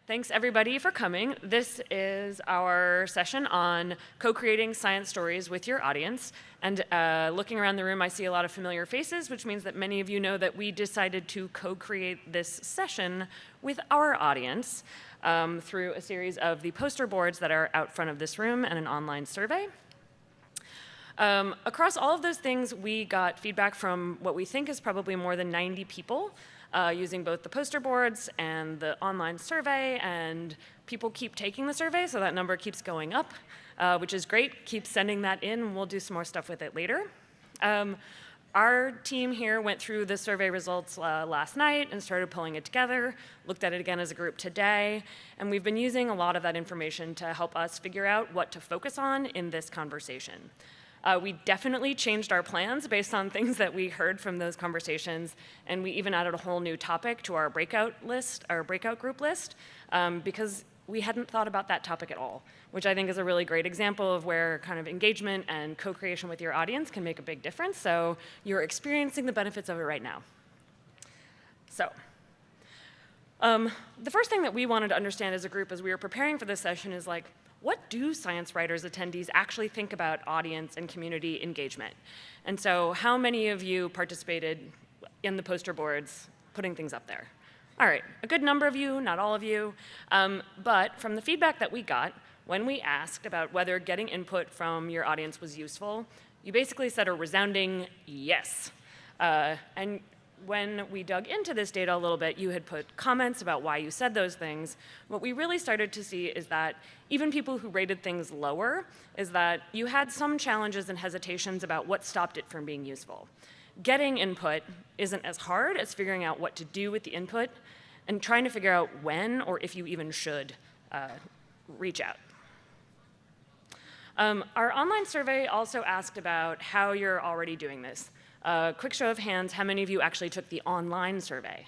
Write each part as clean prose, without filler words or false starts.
Thanks everybody for coming. This is our session on co-creating science stories with your audience. And looking around the room, I see a lot of familiar faces, which means that many of you know that we decided to co-create this session with our audience through a series of the poster boards that are out front of this room and an online survey. Across all of those things, we got feedback from what we think is probably more than 90 people using both the poster boards and the online survey, and people keep taking the survey, so that number keeps going up, which is great. Keep sending that in, and we'll do some more stuff with it later. Our team here went through the survey results last night and started pulling it together, looked at it again as a group today, and we've been using a lot of that information to help us figure out what to focus on in this conversation. We definitely changed our plans based on things that we heard from those conversations, and we even added a whole new topic to our breakout group list, because we hadn't thought about that topic at all, which I think is a really great example of where kind of engagement and co-creation with your audience can make a big difference. So you're experiencing the benefits of it right now. So the first thing that we wanted to understand as a group as we were preparing for this session is like, what do science writers attendees actually think about audience and community engagement? And so how many of you participated in the poster boards putting things up there? All right, a good number of you, not all of you. But from the feedback that we got, when we asked about whether getting input from your audience was useful, you basically said a resounding yes. And when we dug into this data a little bit, you had put comments about why you said those things. What we really started to see is that even people who rated things lower, is that you had some challenges and hesitations about what stopped it from being useful. Getting input isn't as hard as figuring out what to do with the input and trying to figure out when or if you even should reach out. Our online survey also asked about how you're already doing this. Quick show of hands, how many of you actually took the online survey?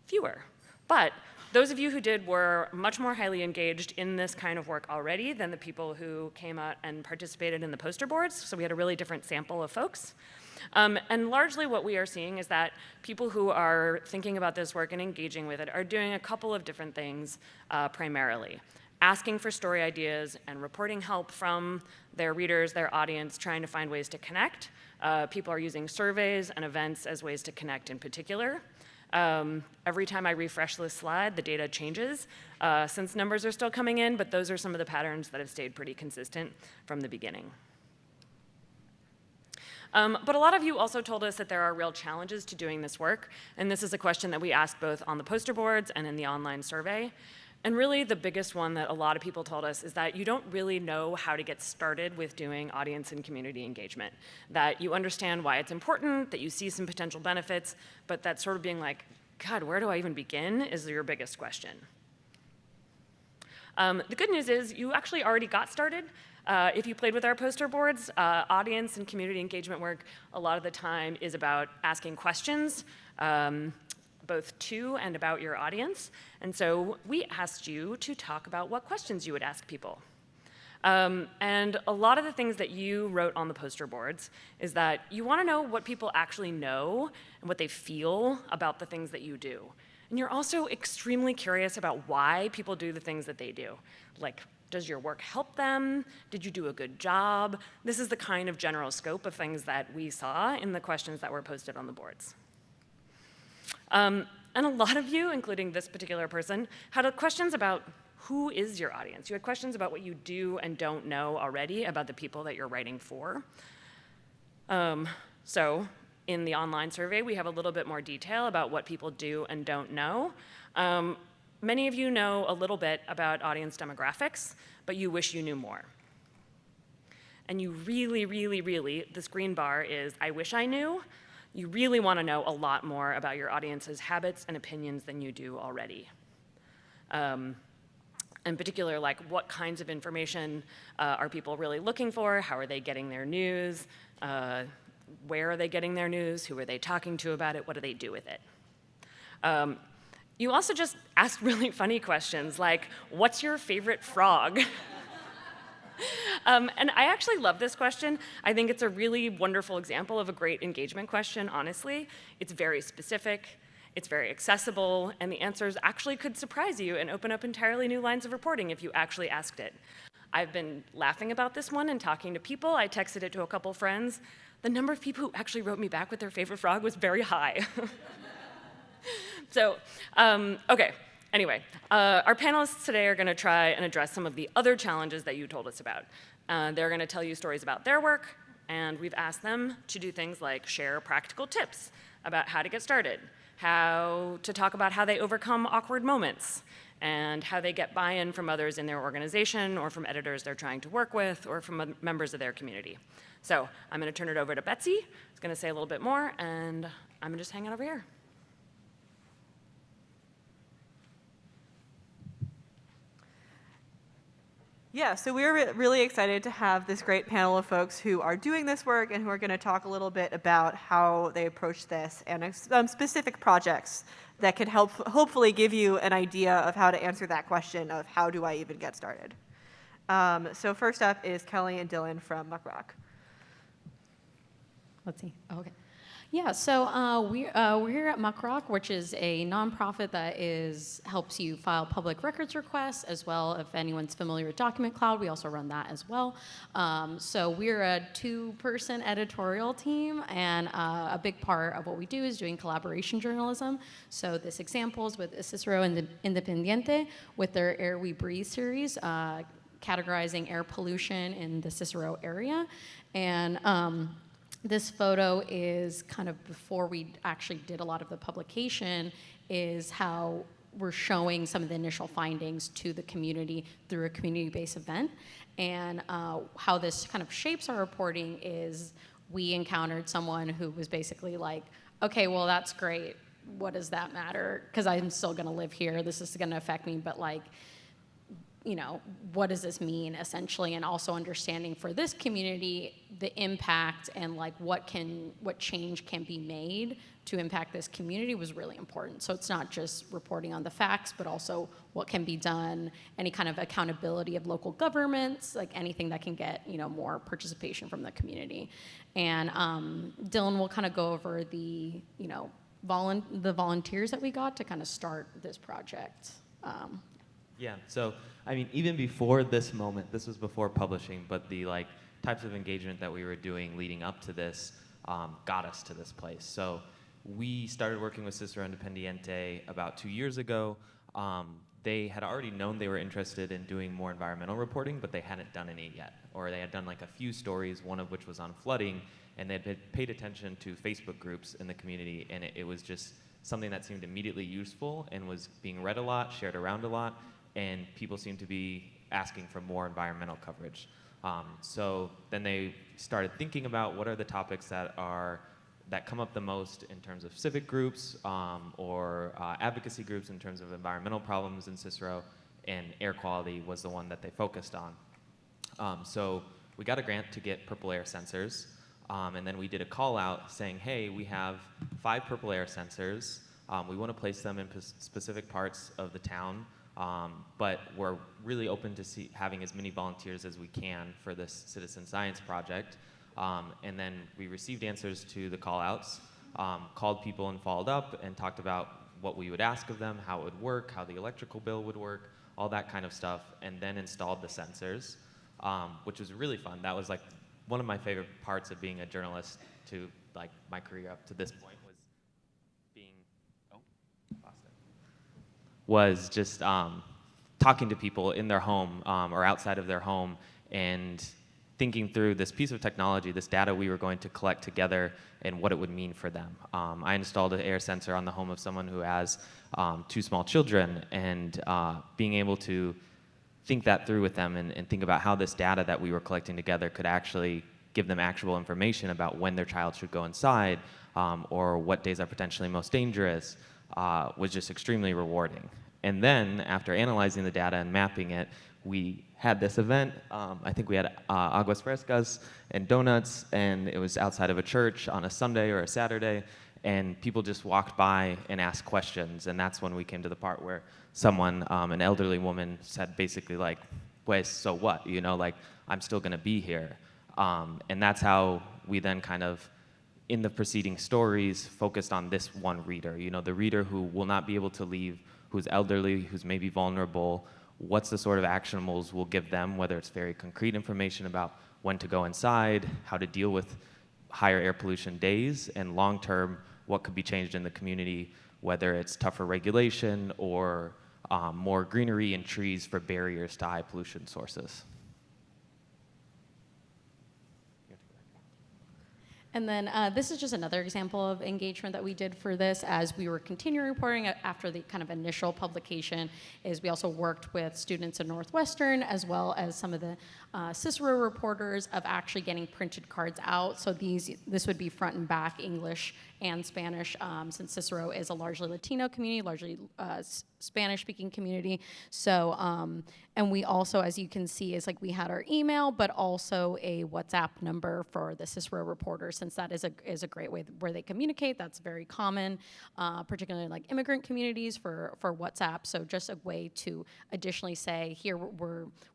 Fewer. But those of you who did were much more highly engaged in this kind of work already than the people who came out and participated in the poster boards, so we had a really different sample of folks. And largely what we are seeing is that people who are thinking about this work and engaging with it are doing a couple of different things primarily. Asking for story ideas and reporting help from their readers, their audience, trying to find ways to connect. People are using surveys and events as ways to connect in particular. Every time I refresh this slide, the data changes, since numbers are still coming in, but those are some of the patterns that have stayed pretty consistent from the beginning. But a lot of you also told us that there are real challenges to doing this work, and this is a question that we asked both on the poster boards and in the online survey. And really the biggest one that a lot of people told us is that you don't really know how to get started with doing audience and community engagement. That you understand why it's important, that you see some potential benefits, but that sort of being like, God, where do I even begin is your biggest question. The good news is you actually already got started. If you played with our poster boards, audience and community engagement work a lot of the time is about asking questions, both to and about your audience. And so we asked you to talk about what questions you would ask people. And a lot of the things that you wrote on the poster boards is that you want to know what people actually know and what they feel about the things that you do. And you're also extremely curious about why people do the things that they do. Like, does your work help them? Did you do a good job? This is the kind of general scope of things that we saw in the questions that were posted on the boards. And a lot of you, including this particular person, had questions about who is your audience. You had questions about what you do and don't know already about the people that you're writing for. So in the online survey, we have a little bit more detail about what people do and don't know. Many of you know a little bit about audience demographics, but you wish you knew more. And you really, this green bar is, I wish I knew. You really want to know a lot more about your audience's habits and opinions than you do already. In particular, like what kinds of information are people really looking for? How are they getting their news? Where are they getting their news? Who are they talking to about it? What do they do with it? You also just asked really funny questions like, what's your favorite frog? And I actually love this question. I think it's a really wonderful example of a great engagement question, honestly. It's very specific. It's very accessible, and the answers actually could surprise you and open up entirely new lines of reporting if you actually asked it. I've been laughing about this one and talking to people. I texted it to a couple friends. The number of people who actually wrote me back with their favorite frog was very high. So, okay, anyway, our panelists today are gonna try and address some of the other challenges that you told us about. They're gonna tell you stories about their work, and we've asked them to do things like share practical tips about how to get started, how to talk about how they overcome awkward moments, and how they get buy-in from others in their organization or from editors they're trying to work with or from members of their community. So I'm gonna turn it over to Betsy, who's gonna say a little bit more, and I'm gonna just hang out over here. Yeah, so we're really excited to have this great panel of folks who are doing this work and who are going to talk a little bit about how they approach this and some specific projects that could help hopefully give you an idea of how to answer that question of how do I even get started. So first up is Kelly and Dylan from Muck Rock. Let's see. Oh, okay. Yeah, so we're here at Muck Rock, which is a nonprofit that helps you file public records requests, as well. If anyone's familiar with Document Cloud, we also run that as well. So we're a 2-person editorial team, and a big part of what we do is doing collaboration journalism. So this example is with Cicero Independiente with their Air We Breathe series, categorizing air pollution in the Cicero area. And this photo is kind of before we actually did a lot of the publication, is how we're showing some of the initial findings to the community through a community-based event. And how this kind of shapes our reporting is we encountered someone who was basically like, okay, well, that's great. What does that matter? Because I'm still gonna live here. This is gonna affect me, but like, you know, what does this mean essentially? And also understanding for this community, the impact and like what change can be made to impact this community was really important. So it's not just reporting on the facts, but also what can be done, any kind of accountability of local governments, like anything that can get, you know, more participation from the community. And Dylan will kind of go over the, you know, the volunteers that we got to kind of start this project. Yeah, so I mean, even before this moment, this was before publishing, but the like types of engagement that we were doing leading up to this got us to this place. So we started working with Cicero Independiente about 2 years ago. They had already known they were interested in doing more environmental reporting, but they hadn't done any yet. Or they had done like a few stories, one of which was on flooding, and they had paid attention to Facebook groups in the community, and it was just something that seemed immediately useful and was being read a lot, shared around a lot, and people seemed to be asking for more environmental coverage. So then they started thinking about what are the topics that come up the most in terms of civic groups or advocacy groups in terms of environmental problems in Cicero, and air quality was the one that they focused on. So we got a grant to get purple air sensors, and then we did a call out saying, hey, we have 5 purple air sensors. We want to place them in specific parts of the town. But we're really open to having as many volunteers as we can for this citizen science project. And then we received answers to the call-outs, called people and followed up and talked about what we would ask of them, how it would work, how the electrical bill would work, all that kind of stuff, and then installed the sensors, which was really fun. That was like one of my favorite parts of being a journalist to like my career up to this point. Was just talking to people in their home or outside of their home and thinking through this piece of technology, this data we were going to collect together and what it would mean for them. I installed an air sensor on the home of someone who has 2 small children, and being able to think that through with them and think about how this data that we were collecting together could actually give them actual information about when their child should go inside or what days are potentially most dangerous. Was just extremely rewarding. And then after analyzing the data and mapping it, we had this event. I think we had aguas frescas and donuts, and it was outside of a church on a Sunday or a Saturday, and people just walked by and asked questions, and that's when we came to the part where someone, an elderly woman, said basically like, pues, so what? You know, like, I'm still gonna be here. And that's how we then kind of in the preceding stories focused on this one reader, the reader who will not be able to leave, who's elderly, who's maybe vulnerable. What's the sort of actionables we'll give them, whether it's very concrete information about when to go inside, how to deal with higher air pollution days, and long-term, what could be changed in the community, whether it's tougher regulation or more greenery and trees for barriers to high pollution sources. And then this is just another example of engagement that we did for this as we were continuing reporting after the kind of initial publication. Is we also worked with students in Northwestern as well as some of the Cicero reporters of actually getting printed cards out. So this would be front and back English and Spanish, since Cicero is a largely Latino community, largely Spanish-speaking community. So, and we also, as you can see, is like we had our email, but also a WhatsApp number for the Cicero reporters, since that is a great way where they communicate. That's very common, particularly like immigrant communities for WhatsApp. So just a way to additionally say, here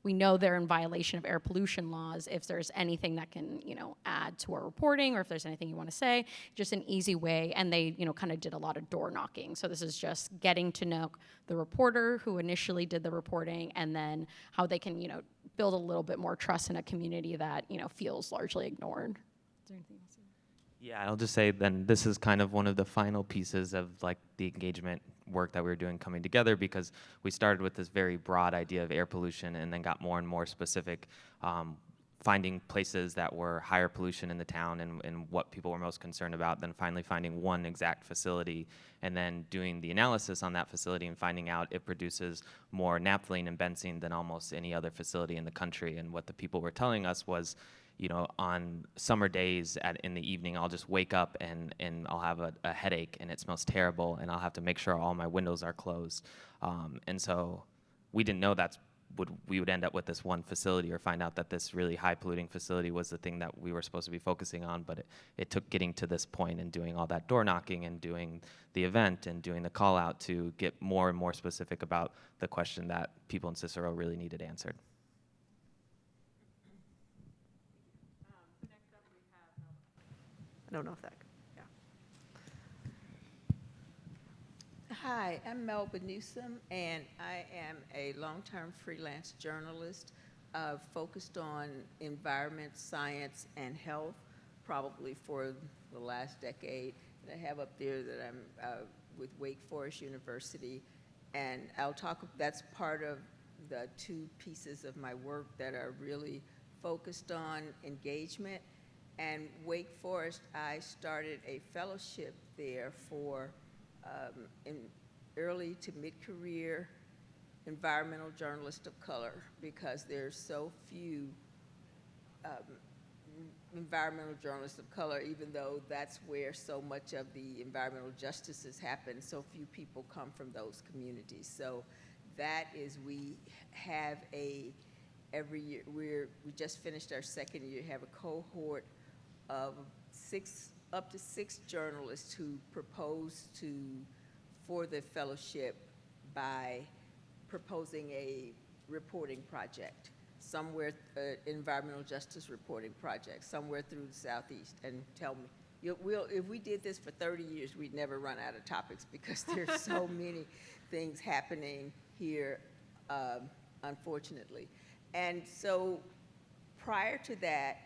we know they're in violation of air pollution laws. If there's anything that can add to our reporting, or if there's anything you want to say, just an easy way. And they kind of did a lot of door knocking. So this is just getting to know the reporter who initially did the reporting, and then how they can build a little bit more trust in a community that feels largely ignored. Is there anything else? Yeah, I'll just say then this is kind of one of the final pieces of like the engagement work that we were doing coming together, because we started with this very broad idea of air pollution and then got more and more specific, finding places that were higher pollution in the town and what people were most concerned about, then finally finding one exact facility, and then doing the analysis on that facility and finding out it produces more naphthalene and benzene than almost any other facility in the country. And what the people were telling us was, on summer days in the evening, I'll just wake up and I'll have a headache and it smells terrible, and I'll have to make sure all my windows are closed. And so we didn't know we would end up with this one facility, or find out that this really high polluting facility was the thing that we were supposed to be focusing on. But it took getting to this point and doing all that door knocking and doing the event and doing the call out to get more and more specific about the question that people in Cicero really needed answered. Next up we have, I don't know if that, yeah. Hi, I'm Melba Newsom, and I am a long-term freelance journalist focused on environment, science, and health, probably for the last decade. And I have up there that I'm with Wake Forest University, and that's part of the two pieces of my work that are really focused on engagement. And Wake Forest, I started a fellowship there for in early to mid-career environmental journalists of color, because there's so few environmental journalists of color, even though that's where so much of the environmental justices happen. So few people come from those communities. So that is, we have every year, we just finished our second year, have a cohort of up to six journalists who propose for the fellowship by proposing a reporting project, somewhere, environmental justice reporting project, somewhere through the Southeast. And tell me, if we did this for 30 years, we'd never run out of topics, because there's so many things happening here, unfortunately. And so prior to that,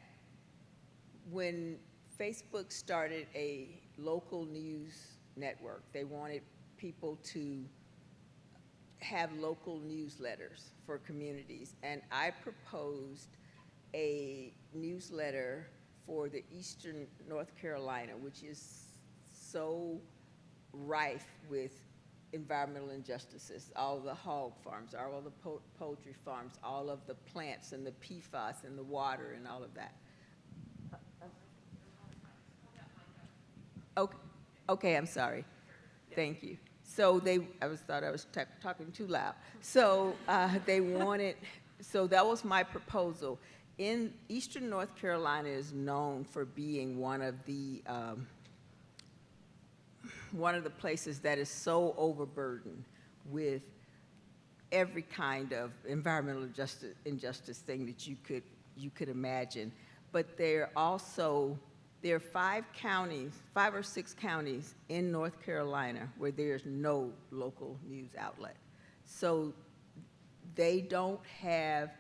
when Facebook started a local news network, they wanted people to have local newsletters for communities. And I proposed a newsletter for the Eastern North Carolina, which is so rife with environmental injustices, all of the hog farms, all of the poultry farms, all of the plants and the PFAS and the water and all of that. Okay, I'm sorry. Thank you. So thought I was talking too loud. So so that was my proposal. In Eastern North Carolina is known for being one of the places that is so overburdened with every kind of environmental injustice thing that you could imagine. But there are 5 or 6 counties in North Carolina where there's no local news outlet. So they don't have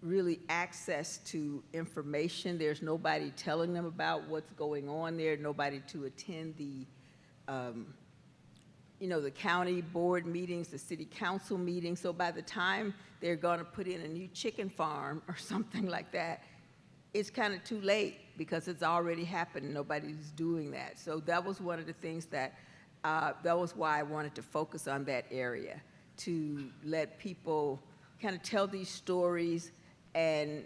really access to information. There's nobody telling them about what's going on there, nobody to attend the, the county board meetings, the city council meetings. So by the time they're going to put in a new chicken farm or something like that, it's kind of too late because it's already happened. Nobody's doing that. So that was one of the things that was why I wanted to focus on that area, to let people kind of tell these stories. And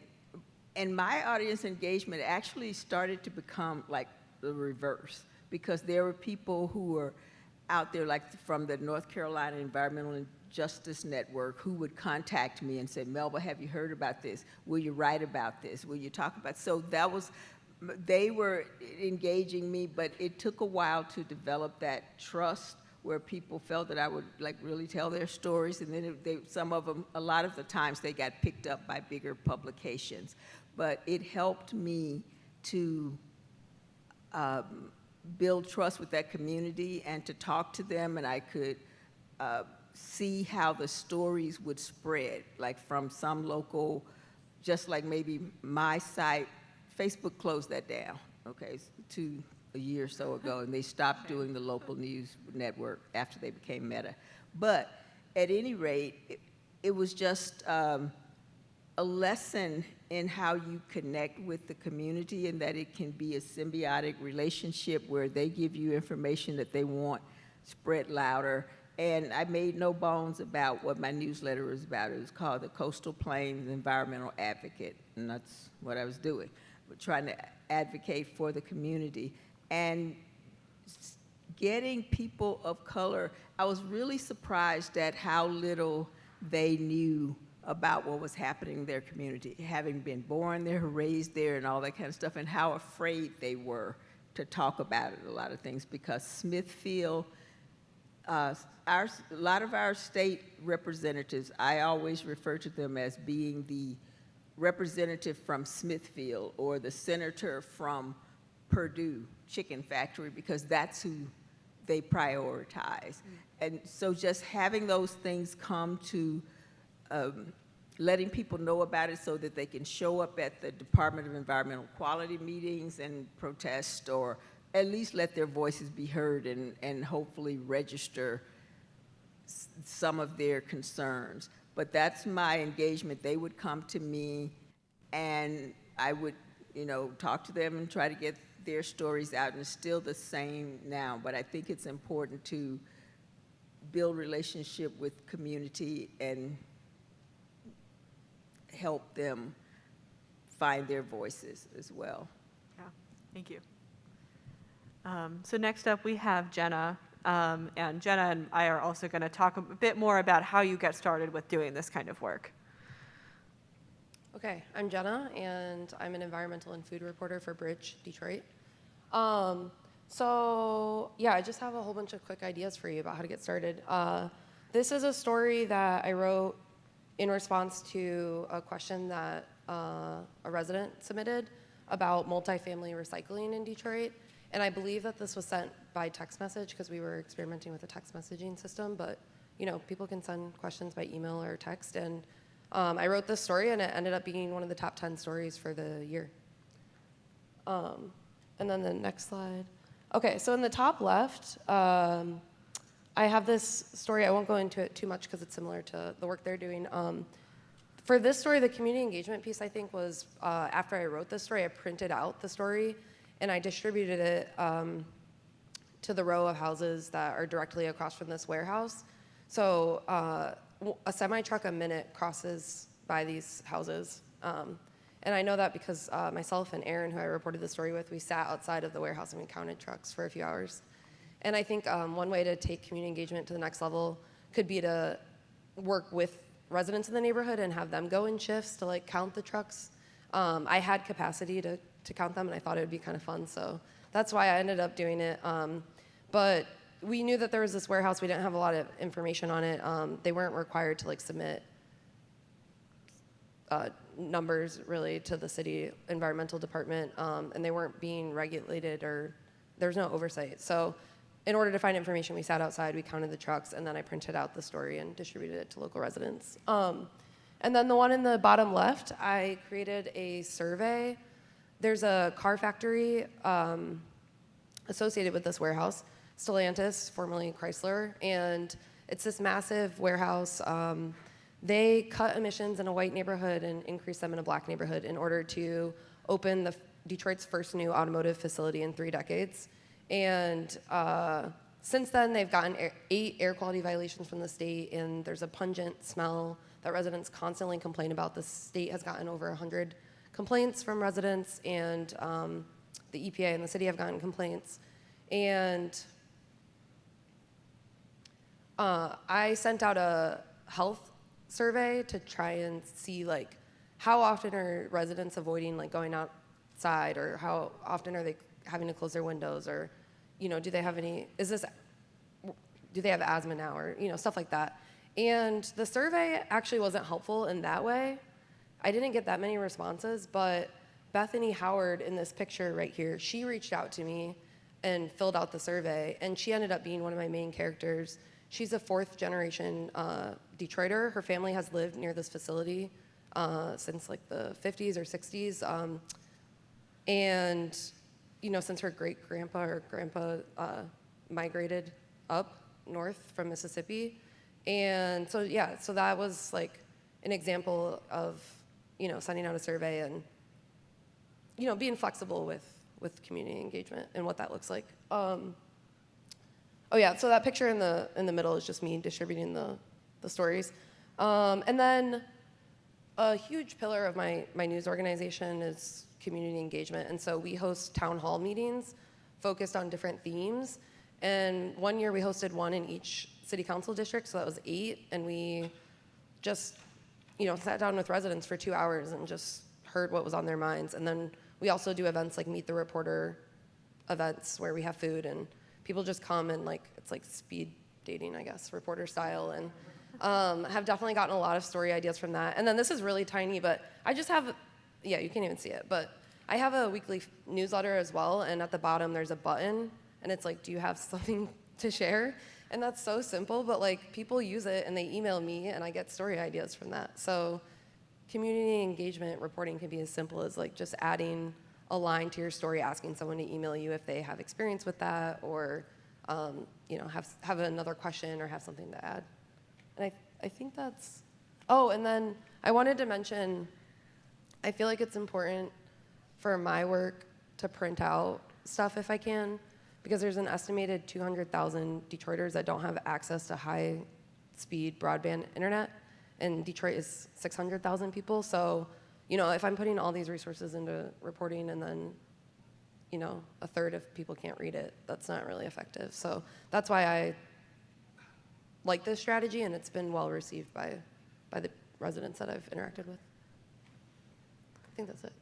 my audience engagement actually started to become like the reverse, because there were people who were out there, like from the North Carolina Environmental Justice Network, who would contact me and say, Melba, have you heard about this? Will you write about this? Will you talk about? So that was, they were engaging me, but it took a while to develop that trust where people felt that I would like really tell their stories, and then some of them, a lot of the times they got picked up by bigger publications. But it helped me to build trust with that community and to talk to them, and I could see how the stories would spread, like from some local, just like maybe my site, Facebook closed that down, okay, a year or so ago, and they stopped doing the local news network after they became Meta. But at any rate, it was just a lesson in how you connect with the community, and that it can be a symbiotic relationship where they give you information that they want spread louder. And I made no bones about what my newsletter was about. It was called the Coastal Plains Environmental Advocate, and that's what I was doing, trying to advocate for the community. And getting people of color, I was really surprised at how little they knew about what was happening in their community, having been born there, raised there, and all that kind of stuff, and how afraid they were to talk about it, a lot of things, because Smithfield, a lot of our state representatives, I always refer to them as being the representative from Smithfield or the senator from Purdue Chicken Factory, because that's who they prioritize. And so just having those things come to letting people know about it so that they can show up at the Department of Environmental Quality meetings and protest, or at least let their voices be heard and hopefully register some of their concerns. But that's my engagement. They would come to me and I would, talk to them and try to get their stories out, and it's still the same now. But I think it's important to build relationship with community and help them find their voices as well. Yeah, thank you. So next up we have Jenna, and Jenna and I are also going to talk a bit more about how you get started with doing this kind of work. Okay, I'm Jenna, and I'm an environmental and food reporter for Bridge, Detroit. So yeah, I just have a whole bunch of quick ideas for you about how to get started. This is a story that I wrote in response to a question that a resident submitted about multifamily recycling in Detroit. And I believe that this was sent by text message because we were experimenting with a text messaging system, but people can send questions by email or text. And I wrote this story, and it ended up being one of the top 10 stories for the year. And then the next slide. Okay, so in the top left, I have this story. I won't go into it too much because it's similar to the work they're doing. For this story, the community engagement piece, I think, was after I wrote this story, I printed out the story, and I distributed it to the row of houses that are directly across from this warehouse. So a semi-truck a minute crosses by these houses. And I know that because myself and Aaron, who I reported the story with, we sat outside of the warehouse and we counted trucks for a few hours. And I think one way to take community engagement to the next level could be to work with residents in the neighborhood and have them go in shifts to count the trucks. I had capacity to count them, and I thought it would be kind of fun, so that's why I ended up doing it. But we knew that there was this warehouse. We didn't have a lot of information on it. They weren't required to submit numbers really to the city environmental department, and they weren't being regulated or there was no oversight. So in order to find information, we sat outside, we counted the trucks, and then I printed out the story and distributed it to local residents. And then the one in the bottom left, I created a survey. There's a car factory associated with this warehouse, Stellantis, formerly Chrysler, and it's this massive warehouse. They cut emissions in a white neighborhood and increase them in a black neighborhood in order to open Detroit's first new automotive facility in 3 decades. And since then, they've gotten 8 air quality violations from the state, and there's a pungent smell that residents constantly complain about. The state has gotten over 100 complaints from residents, and the EPA and the city have gotten complaints. And I sent out a health survey to try and see like how often are residents avoiding like going outside, or how often are they having to close their windows, or do they have do they have asthma now, or stuff like that. And the survey actually wasn't helpful in that way. I didn't get that many responses, but Bethany Howard in this picture right here, she reached out to me and filled out the survey, and she ended up being one of my main characters. She's a 4th generation Detroiter. Her family has lived near this facility since like the 50s or 60s. And since her great-grandpa or grandpa migrated up north from Mississippi. And so, yeah, so that was like an example of, sending out a survey and, being flexible with community engagement and what that looks like. Oh yeah, so that picture in the middle is just me distributing the stories. And then a huge pillar of my news organization is community engagement. And so we host town hall meetings focused on different themes. And one year we hosted one in each city council district, so that was 8. And we just, sat down with residents for 2 hours and just heard what was on their minds. And then we also do events like Meet the Reporter events where we have food and people just come and it's like speed dating, I guess, reporter style, and have definitely gotten a lot of story ideas from that. And then this is really tiny, but I just have, yeah, you can't even see it, but I have a weekly newsletter as well, and at the bottom there's a button, and it's like, do you have something to share? And that's so simple, but people use it and they email me and I get story ideas from that. So community engagement reporting can be as simple as just adding a line to your story, asking someone to email you if they have experience with that, or have another question or have something to add. And I think that's, oh, and then I wanted to mention, I feel like it's important for my work to print out stuff if I can, because there's an estimated 200,000 Detroiters that don't have access to high-speed broadband internet, and Detroit is 600,000 people. So, if I'm putting all these resources into reporting and then, a third of people can't read it, that's not really effective. So that's why I like this strategy, and it's been well received by the residents that I've interacted with. I think that's it.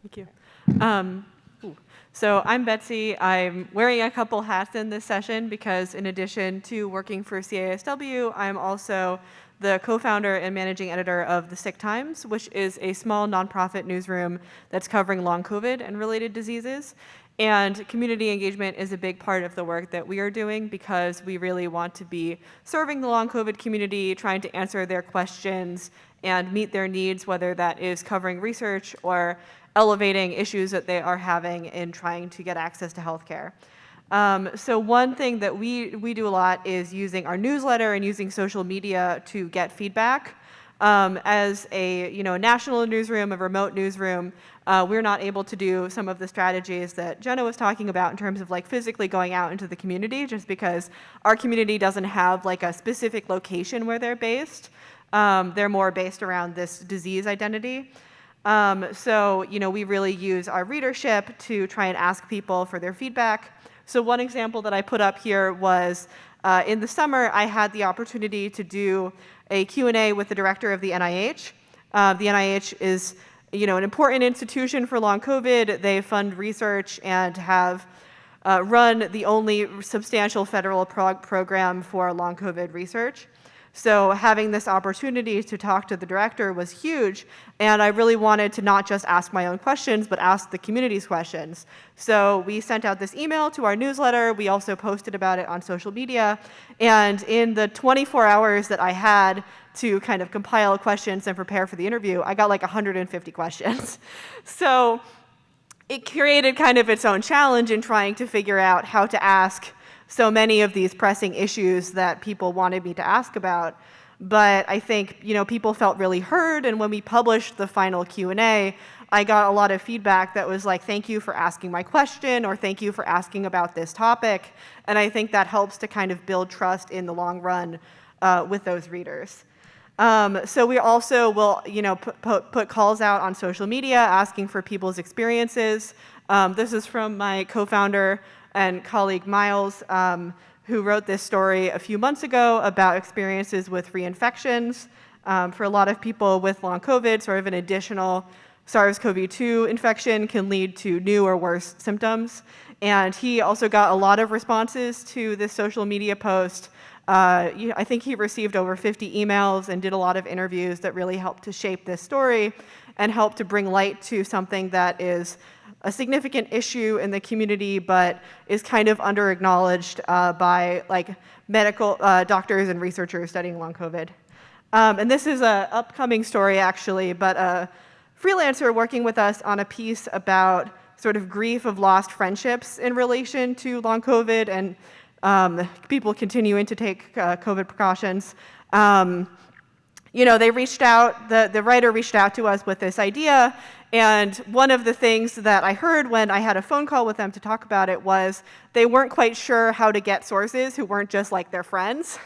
Thank you. So I'm Betsy. I'm wearing a couple hats in this session because in addition to working for CASW, I'm also the co-founder and managing editor of The Sick Times, which is a small nonprofit newsroom that's covering long COVID and related diseases. And community engagement is a big part of the work that we are doing because we really want to be serving the long COVID community, trying to answer their questions and meet their needs, whether that is covering research or elevating issues that they are having in trying to get access to healthcare. So one thing that we do a lot is using our newsletter and using social media to get feedback. As a national newsroom, a remote newsroom, we're not able to do some of the strategies that Jenna was talking about in terms of physically going out into the community, just because our community doesn't have a specific location where they're based. They're more based around this disease identity. So we really use our readership to try and ask people for their feedback. So one example that I put up here was in the summer, I had the opportunity to do a Q&A with the director of the NIH. The NIH is an important institution for long COVID. They fund research and have run the only substantial federal program for long COVID research. So having this opportunity to talk to the director was huge, and I really wanted to not just ask my own questions, but ask the community's questions. So we sent out this email to our newsletter. We also posted about it on social media, and in the 24 hours that I had to kind of compile questions and prepare for the interview, I got like 150 questions. So it created kind of its own challenge in trying to figure out how to ask so many of these pressing issues that people wanted me to ask about. But I think, people felt really heard, and when we published the final Q&A, I got a lot of feedback that was like, thank you for asking my question, or thank you for asking about this topic. And I think that helps to kind of build trust in the long run with those readers. So we also will, put calls out on social media asking for people's experiences. This is from my co-founder and colleague Miles, who wrote this story a few months ago about experiences with reinfections. For a lot of people with long COVID, sort of an additional SARS-CoV-2 infection can lead to new or worse symptoms. And he also got a lot of responses to this social media post. I think he received over 50 emails and did a lot of interviews that really helped to shape this story and helped to bring light to something that is a significant issue in the community, but is kind of under-acknowledged by medical doctors and researchers studying long COVID. And this is an upcoming story, actually, but a freelancer working with us on a piece about sort of grief of lost friendships in relation to long COVID and people continuing to take COVID precautions. They reached out, the writer reached out to us with this idea, and one of the things that I heard when I had a phone call with them to talk about it was they weren't quite sure how to get sources who weren't just like their friends.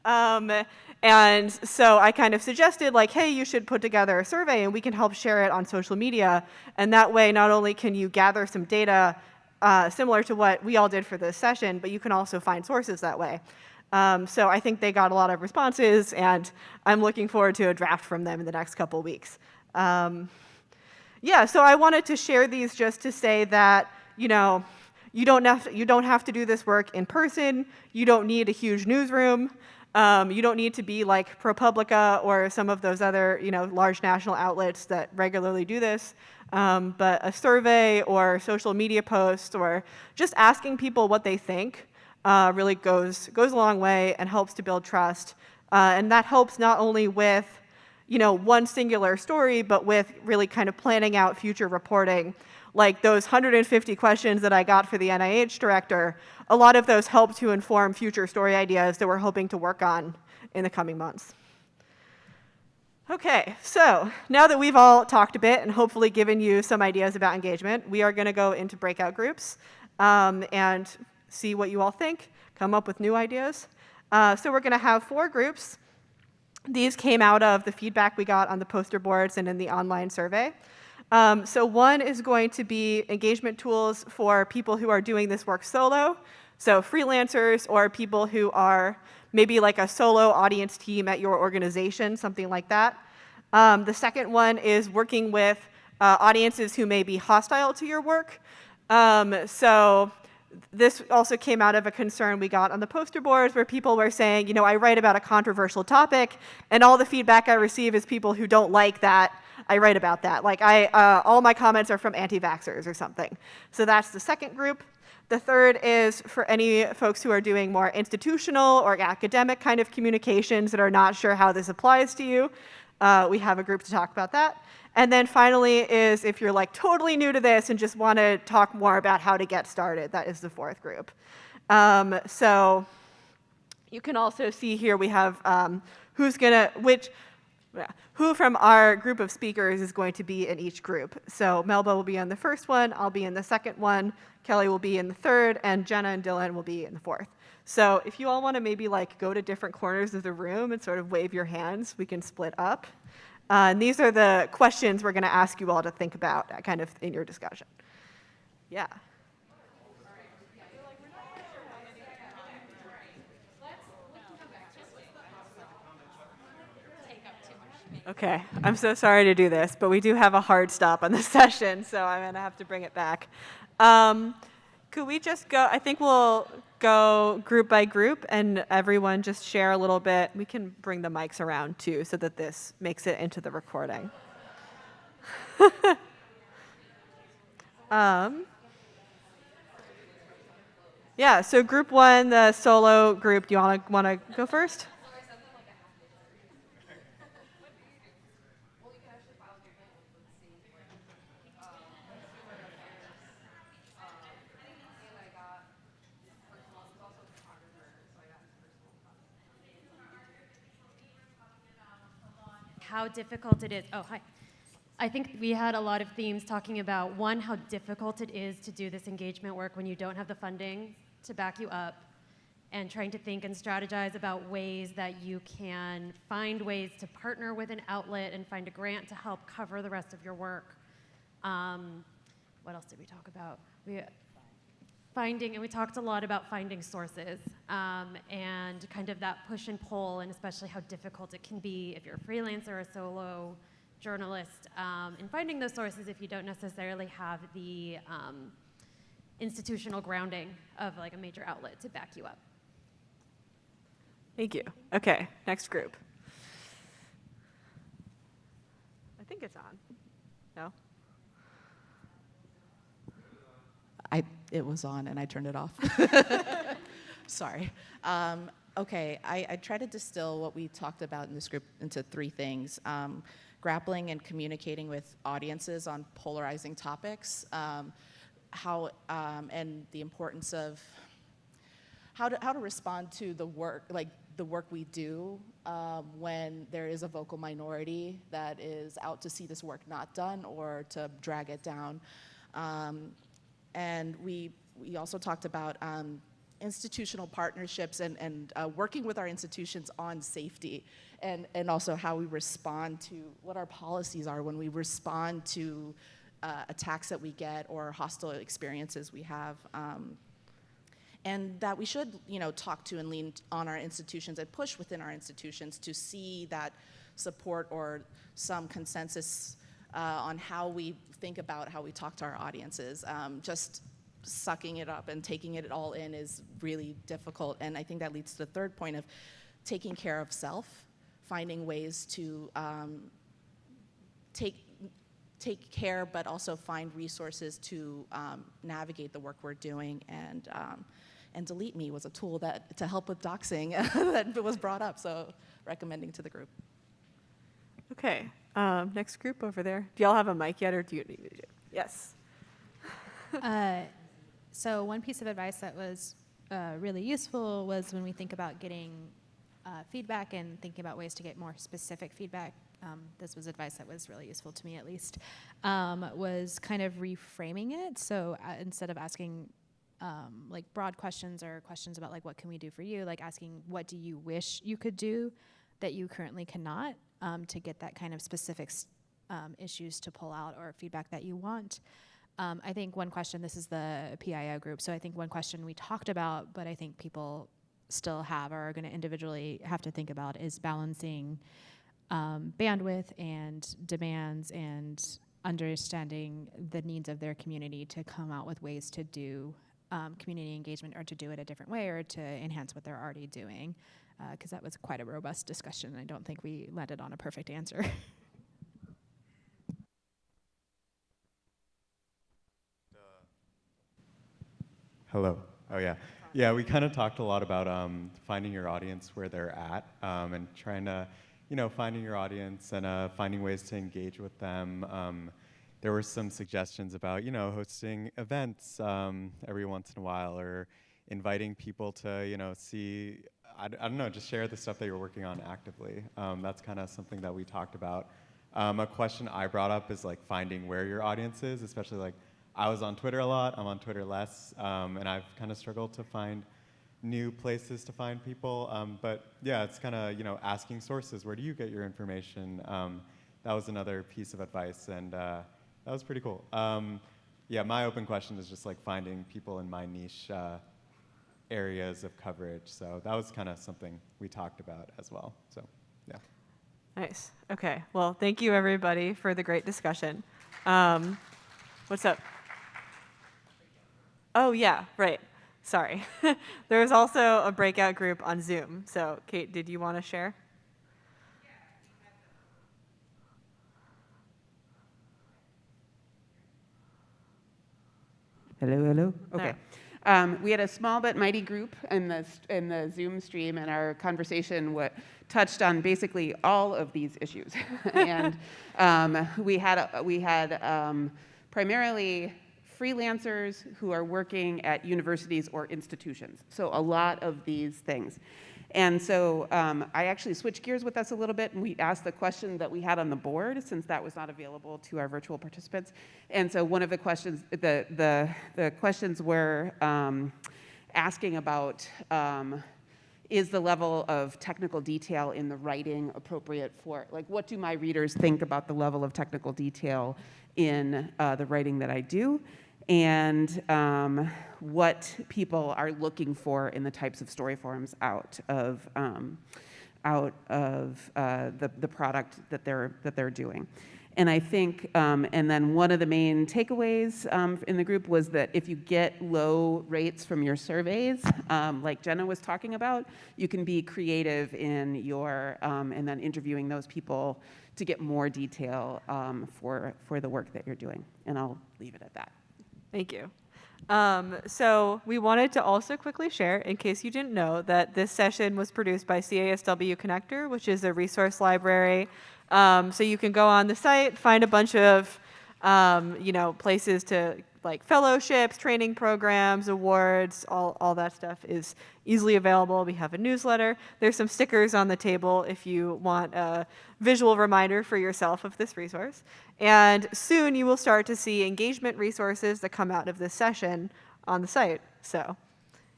And so I kind of suggested, hey, you should put together a survey and we can help share it on social media. And that way, not only can you gather some data similar to what we all did for this session, but you can also find sources that way. So I think they got a lot of responses, and I'm looking forward to a draft from them in the next couple weeks. So I wanted to share these just to say that, you don't have to do this work in person. You don't need a huge newsroom. You don't need to be like ProPublica or some of those other, large national outlets that regularly do this. But a survey or social media post or just asking people what they think really goes a long way and helps to build trust. And that helps not only with, one singular story, but with really kind of planning out future reporting. Like those 150 questions that I got for the NIH director, a lot of those help to inform future story ideas that we're hoping to work on in the coming months. Okay, so now that we've all talked a bit and hopefully given you some ideas about engagement, we are going to go into breakout groups and see what you all think, come up with new ideas. So we're going to have 4 groups. These came out of the feedback we got on the poster boards and in the online survey. So one is going to be engagement tools for people who are doing this work solo, so freelancers or people who are maybe like a solo audience team at your organization, something like that. The second one is working with audiences who may be hostile to your work. So this also came out of a concern we got on the poster boards where people were saying, I write about a controversial topic, and all the feedback I receive is people who don't like that I write about that. All my comments are from anti-vaxxers or something. So that's the second group. The third is for any folks who are doing more institutional or academic kind of communications that are not sure how this applies to you. We have a group to talk about that. And then finally is if you're totally new to this and just want to talk more about how to get started. That is the fourth group. So you can also see here we have who from our group of speakers is going to be in each group. So Melba will be in the first one, I'll be in the second one, Kelly will be in the third, and Jenna and Dylan will be in the fourth. So if you all want to maybe go to different corners of the room and sort of wave your hands, we can split up. And these are the questions we're going to ask you all to think about kind of in your discussion. Yeah. Okay, I'm so sorry to do this, but we do have a hard stop on the session, so I'm going to have to bring it back. Could we just go, I think we'll go group by group, and everyone just share a little bit. We can bring the mics around too, so that this makes it into the recording. Yeah, so group one, the solo group, do you want to go first? How difficult it is. Oh, hi. I think we had a lot of themes talking about, one, how difficult it is to do this engagement work when you don't have the funding to back you up, and trying to think and strategize about ways that you can find ways to partner with an outlet and find a grant to help cover the rest of your work. What else did we talk about? We talked a lot about finding sources, and kind of that push and pull, and especially how difficult it can be if you're a freelancer or a solo journalist, in finding those sources if you don't necessarily have the institutional grounding of like a major outlet to back you up. Thank you. Okay, next group. I think it's on. No? It was on and I turned it off. Sorry. Okay, I try to distill what we talked about in this group into three things. Grappling and communicating with audiences on polarizing topics, and the importance of how to respond to the work, like the work we do when there is a vocal minority that is out to see this work not done or to drag it down. And we also talked about institutional partnerships and working with our institutions on safety, and also how we respond to what our policies are when we respond to attacks that we get or hostile experiences we have. And that we should, talk to and lean on our institutions and push within our institutions to see that support or some consensus on how we think about how we talk to our audiences. Just sucking it up and taking it all in is really difficult. And I think that leads to the third point of taking care of self, finding ways to take care, but also find resources to navigate the work we're doing. And Delete Me was a tool to help with doxing that was brought up, so recommending to the group. Okay, next group over there. Do y'all have a mic yet, or do you need me to do? Yes. So one piece of advice that was really useful was when we think about getting feedback and thinking about ways to get more specific feedback. This was advice that was really useful to me, at least, was kind of reframing it. So instead of asking like broad questions or questions about like what can we do for you, like asking what do you wish you could do that you currently cannot, to get that kind of specific issues to pull out or feedback that you want. I think one question, this is the PIO group, so I think one question we talked about, but I think people still have or are going to individually have to think about, is balancing bandwidth and demands and understanding the needs of their community to come out with ways to do community engagement, or to do it a different way, or to enhance what they're already doing, because that was quite a robust discussion. I don't think we landed on a perfect answer. Hello. Oh, yeah. Yeah, we kind of talked a lot about finding your audience where they're at, and trying to, finding your audience and finding ways to engage with them. There were some suggestions about, hosting events every once in a while, or inviting people to, see, I don't know, just share the stuff that you're working on actively. That's kind of something that we talked about. A question I brought up is like finding where your audience is, especially like I was on Twitter a lot, I'm on Twitter less, and I've kind of struggled to find new places to find people. But yeah, it's kind of, asking sources, where do you get your information? That was another piece of advice, and that was pretty cool. Yeah, my open question is just like finding people in my niche areas of coverage. So that was kind of something we talked about as well. So, yeah. Nice. Okay. Well, thank you everybody for the great discussion. What's up? Oh yeah, right. Sorry. There was also a breakout group on Zoom. So Kate, did you want to share? Hello, hello. Okay. We had a small but mighty group in the Zoom stream, and our conversation touched on basically all of these issues. And we had primarily freelancers who are working at universities or institutions. So a lot of these things. And so I actually switched gears with us a little bit, and we asked the question that we had on the board, since that was not available to our virtual participants. And so one of the questions, the questions were asking about is the level of technical detail in the writing appropriate for, like, what do my readers think about the level of technical detail in the writing that I do? And what people are looking for in the types of story forms out of the product that they're doing. And I think, and then one of the main takeaways in the group was that if you get low rates from your surveys, like Jenna was talking about, you can be creative in your, and then interviewing those people to get more detail for the work that you're doing. And I'll leave it at that. Thank you. So we wanted to also quickly share, in case you didn't know, that this session was produced by CASW Connector, which is a resource library. So you can go on the site, find a bunch of places to, like, fellowships, training programs, awards, all that stuff is easily available. We have a newsletter. There's some stickers on the table if you want a visual reminder for yourself of this resource. And soon you will start to see engagement resources that come out of this session on the site. So,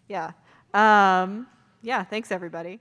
yeah. Thanks, everybody.